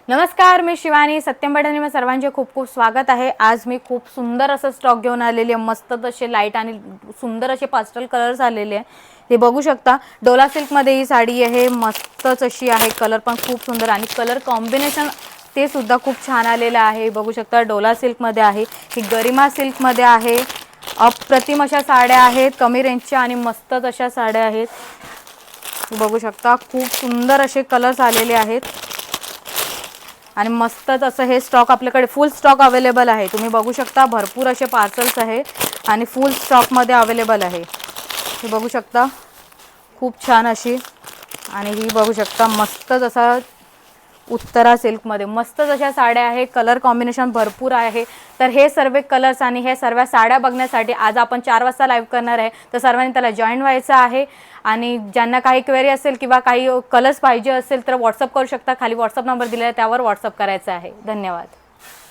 नमस्कार, मी शिवानी सत्यम बडणे सर्वांचे खूप खूप स्वागत आहे। आज मी खूप सुंदर असं स्टॉक घेऊन आलेली आहे। मस्त तसे लाईट आणि सुंदर असे पास्टल कलर्स आलेले आहे। हे बघू शकता, डोला सिल्क मध्ये ही साडी आहे। मस्तच अशी आहे, कलर पण खूप सुंदर आणि कलर कॉम्बिनेशन ते सुद्धा खूप छान आलेलं आहे। बघू शकता, डोला सिल्क मध्ये आहे, ही गरिमा सिल्क मध्ये आहे। अप्रतिम अशा साड्या आहेत, कमी रेंजच्या आणि मस्तच अशा साड्या आहेत। बघू शकता, खूप सुंदर असे कलर्स आलेले आहेत आणि मस्तच असं हे स्टॉक आपल्याकडे फुल स्टॉक अवेलेबल आहे। तुम्ही बघू शकता, भरपूर असे पार्सल्स आहे आणि फुल स्टॉक मध्ये अवेलेबल आहे। हे बघू शकता, खूप छान अशी आणि ही बघू शकता मस्तच असा उत्तरा सिल्क मध्ये मस्तच अशा साड्या आहे। कलर कॉम्बिनेशन भरपूर आहे। तर हे सर्व कलर्स आणि हे सर्व साड्या बघण्यासाठी आज आपण 4 वाजता लाईव्ह करणार आहे। तर सर्वांनी त्याला जॉईन व्हायचं आहे आणि ज्यांना काही क्वेरी असेल किंवा काही कलर्स पाहिजे असेल तर व्हॉट्सअप करू शकता। खाली व्हॉट्सअप नंबर दिलेला आहे, त्यावर व्हॉट्सअप करायचा आहे। धन्यवाद।